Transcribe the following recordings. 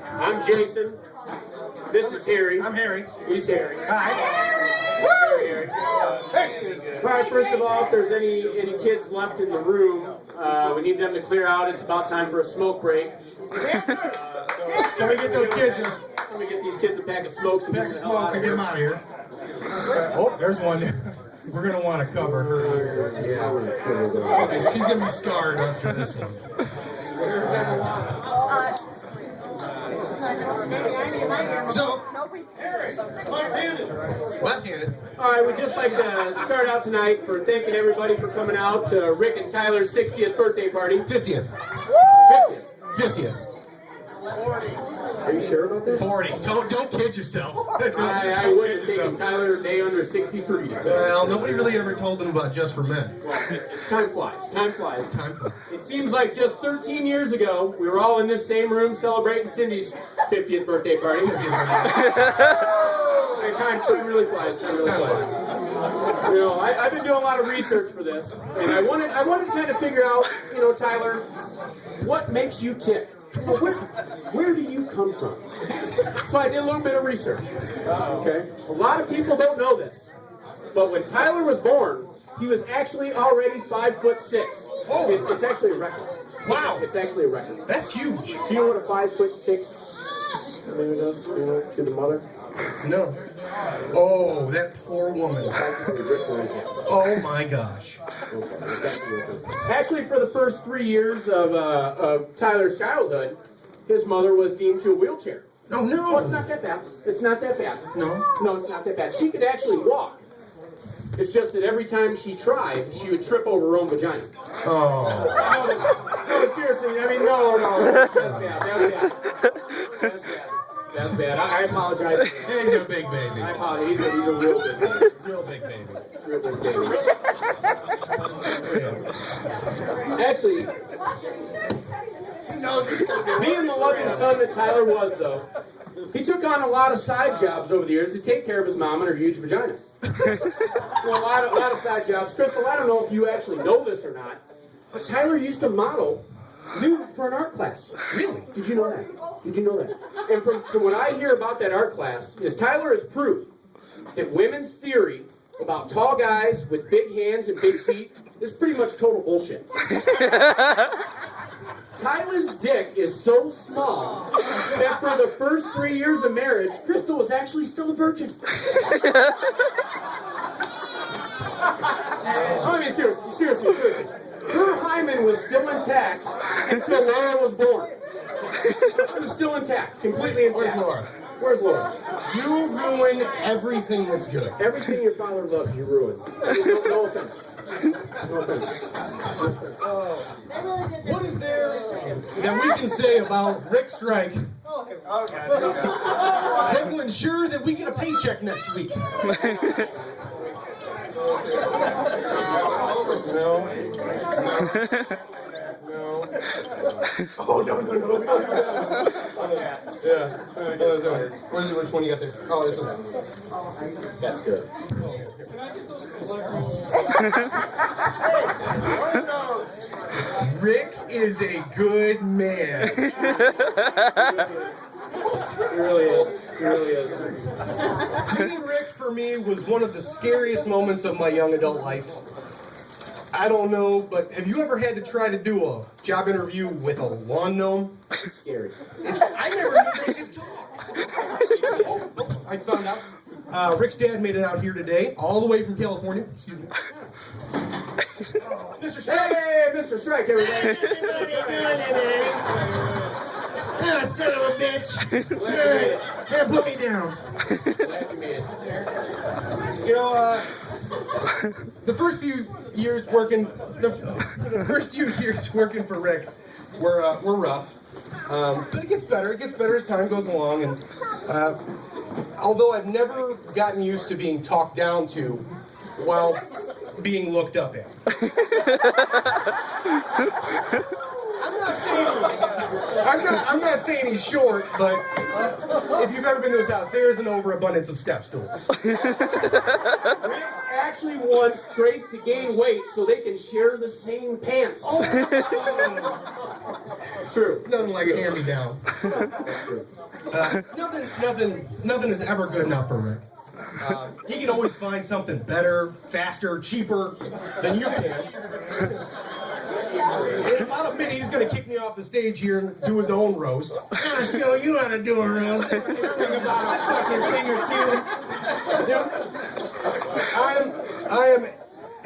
I'm Jason. This is Harry. I'm Harry. He's Harry. Hi. Harry. All right, first of all, if there's any kids left in the room, we need them to clear out. It's about time for a smoke break. Somebody get those kids. Somebody get these kids a pack of smokes and Pack of smokes and get them out of here. Oh, there's one. We're going to want to cover her. Yeah. She's going to be scarred after this one. So, left-handed. All right, we'd just like to start out tonight for thanking everybody for coming out to Rick and Tyler's 60th birthday party. 50th. 50th. Are you sure about that? 40. Don't kid yourself. I would have taken Tyler a day under 63 to tell. Well, nobody really ever told them about Just for Men. Time flies. Time flies. Time flies. It seems like just 13 years ago, we were all in this same room celebrating Cindy's 50th birthday party. Time really flies. Time really flies. You know, I've been doing a lot of research for this, and I wanted to kind of figure out, you know, Tyler, what makes you tick? Where do you come from? So I did a little bit of research. Okay, a lot of people don't know this, but when Tyler was born, he was actually already 5'6". Oh, it's actually a record. Wow, it's actually a record. That's huge. Do you know what a 5'6" does? You know, to the mother? No. Oh, that poor woman. Oh my gosh. Actually, for the first 3 years of Tyler's childhood, his mother was deemed to a wheelchair. Oh no. Oh, it's not that bad. It's not that bad. No? No, it's not that bad. She could actually walk. It's just that every time she tried, she would trip over her own vagina. Oh. No, seriously, I mean, no. That's bad. That's bad. I apologize. He's a big baby. I apologize. He's a real big baby. Real big baby. Real big baby. Actually, being the loving son that Tyler was, though, he took on a lot of side jobs over the years to take care of his mom and her huge vagina. So a lot of side jobs. Crystal, I don't know if you actually know this or not, but Tyler used to model nude for an art class. Really? Did you know that? Did you know that? And from what I hear about that art class, is Tyler is proof that women's theory about tall guys with big hands and big feet is pretty much total bullshit. Tyler's dick is so small that for the first 3 years of marriage, Crystal was actually still a virgin. I mean, seriously. Her hymen was still intact until Laura was born. It was still intact, completely intact. Where's Laura? Where's Laura? You ruin everything that's good. Everything your father loves, you ruin. No offense. No offense. What is there that we can say about Rick Strike that will ensure that we get a paycheck next week? No. Oh, no. Yeah. Which one you got there? Oh, this one. That's good. Rick is a good man. He really is. Meeting Rick for me was one of the scariest moments of my young adult life. I don't know, but have you ever had to try to do a job interview with a lawn gnome? It's scary. I never knew they could talk. I found out. Rick's dad made it out here today, all the way from California. Excuse me. Mr. Strike. Hey, Mr. Strike, everybody. Ah, son of a bitch. Hey, put me down. Glad you made it. You know, the first few years working for Rick were rough. But it gets better. It gets better as time goes along. And although I've never gotten used to being talked down to while being looked up at. I'm not saying he's short, but if you've ever been to his house, there's an overabundance of step stools. Rick actually wants Trace to gain weight so they can share the same pants. Oh. It's true. Nothing like a hand-me-down. Nothing is ever good enough for Rick. He can always find something better, faster, cheaper than you can. In about a minute, he's going to kick me off the stage here and do his own roast. I'm going to show you how to do a roast. Think about a fucking thing or two. I am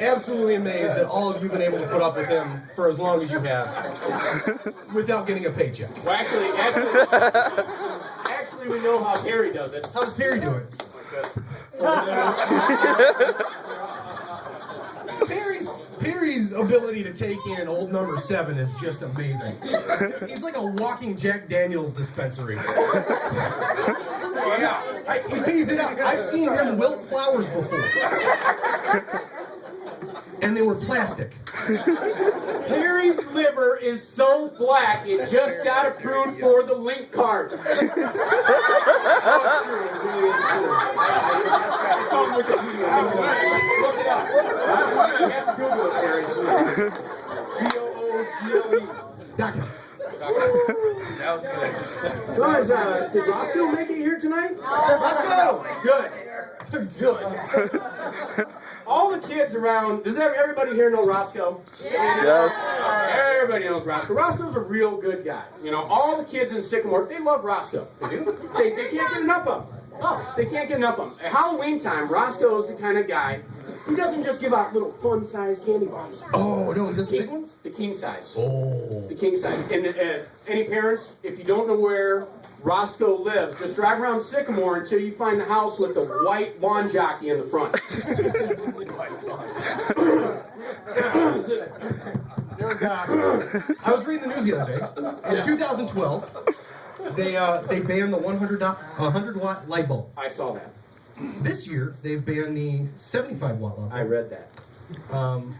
absolutely amazed that all of you have been able to put up with him for as long as you have without getting a paycheck. Well, actually, we know how Perry does it. How does Perry do it? Perry's ability to take in old number 7 is just amazing. He's like a walking Jack Daniels dispensary. He pays it out. I've seen him wilt flowers before. And they were plastic. Perry's liver is so black, it just got approved for the link card. It's on Wikipedia. Look it up. You have to Google it, Perry. Google. That was good. Guys, did Roscoe make it here tonight? Roscoe! Good. Good. All the kids around, does everybody here know Roscoe? Yes. Everybody knows Roscoe. Roscoe's a real good guy. You know, all the kids in Sycamore, they love Roscoe. They do? They can't get enough of him. Oh, they can't get enough of him. At Halloween time, Roscoe's the kind of guy who doesn't just give out little fun-sized candy bars. Oh, no, he does the big ones? The king size. Oh. The king size. And any parents, if you don't know where Roscoe lives, just drive around Sycamore until you find the house with the white lawn jockey in the front. I was reading the news the other day. In 2012, they banned the 100-watt light bulb. I saw that. This year, they've banned the 75-watt light bulb. I read that.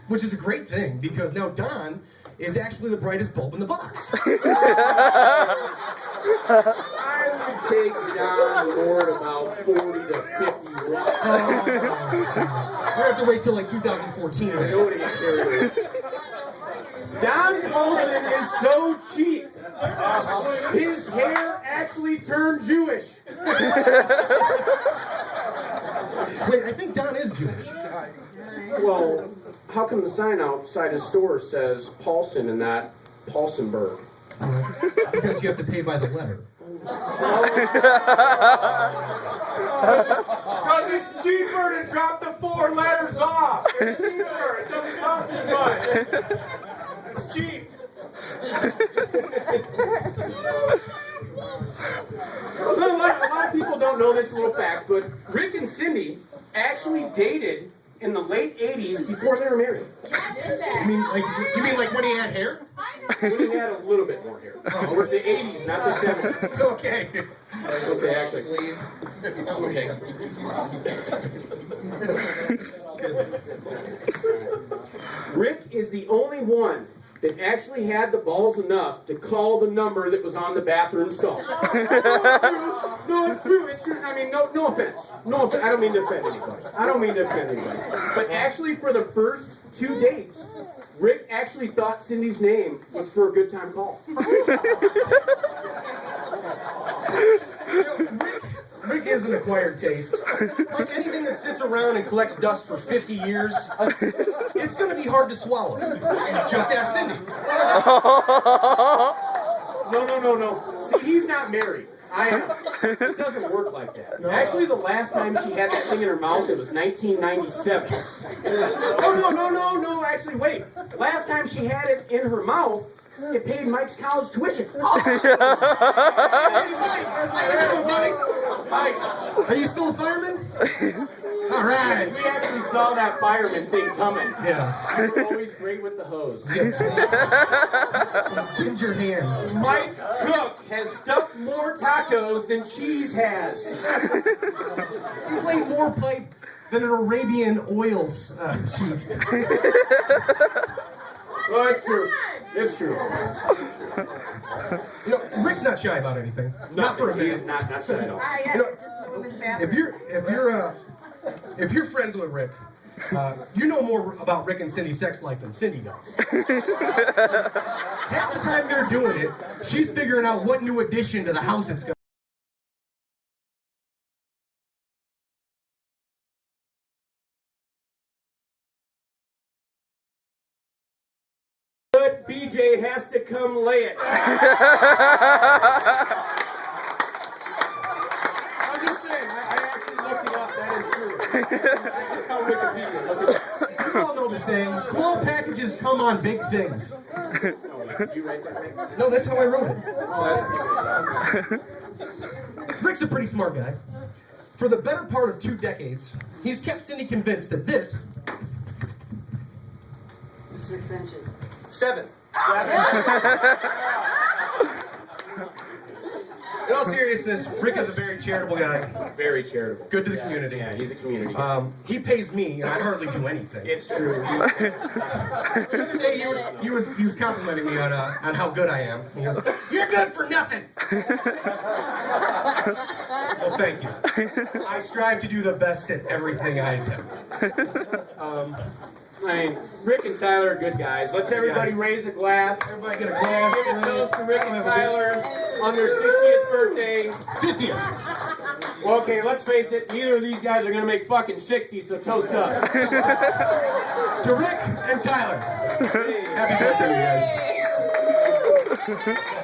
Which is a great thing, because now Don is actually the brightest bulb in the box. I would take Don more at about 40 to 50 watts. We have to wait till like 2014. I know what he got carried away. Don Colson is so cheap. His hair actually turned Jewish. Wait, I think Don is Jewish. Well, how come the sign outside his store says Paulson and not Paulsenberg? Because you have to pay by the letter. Because it's cheaper to drop the 4 letters off. It's cheaper. It doesn't cost as much. It's cheap. So a lot of people don't know this little fact, but Rick and Cindy actually dated in the late 80s before they were married. You mean like when he had hair? When he had a little bit more hair. We're the 80s, not the 70s. Okay. Okay, actually. Okay. Rick is the only one that actually had the balls enough to call the number that was on the bathroom stall. No, it's true. It's true. I mean, no offense. No offense. I don't mean to offend anybody. But actually, for the first 2 dates, Rick actually thought Cindy's name was for a good time call. Rick is an acquired taste. Like anything that sits around and collects dust for 50 years, it's going to be hard to swallow. Just ask Cindy. No. See, he's not married. I am. It doesn't work like that. Actually, the last time she had that thing in her mouth, it was 1997. Oh, no. Actually, wait. Last time she had it in her mouth, it paid Mike's college tuition. Mike, are you still a fireman? All right. We actually saw that fireman thing coming. Yeah. You're always great with the hose. Ginger hands. Mike Cook has stuffed more tacos than cheese has. He's laid more pipe than an Arabian oil sheet. Well, it's true. It's true. You know, Rick's not shy about anything. Not for a He's minute. not shy at all. You know, if you're friends with Rick, you know more about Rick and Cindy's sex life than Cindy does. Half the time they're doing it, she's figuring out what new addition to the house it's going. But BJ has to come lay it. I'm just saying, I actually looked it up. That is true. That's how Wikipedia. Look it up. You all know the saying, small packages come on big things. No, did you write that thing? No, that's how I wrote it. Oh, that's Rick's a pretty smart guy. For the better part of 2 decades, he's kept Cindy convinced that this 6 inches. 7. good. In all seriousness, Rick is a very charitable guy. Very charitable. Good to the community. Yeah, he's a community guy. He pays me, and I hardly do anything. It's true. Today he was complimenting me on how good I am. He goes, "You're good for nothing." Well, thank you. I strive to do the best at everything I attempt. I mean, Rick and Tyler are good guys. Let's everybody raise a glass. Everybody get a glass. Give a toast to Rick and Tyler on their 60th birthday. 50th. Well, okay, let's face it, neither of these guys are going to make fucking 60, so toast up. To Rick and Tyler. Happy birthday, you guys.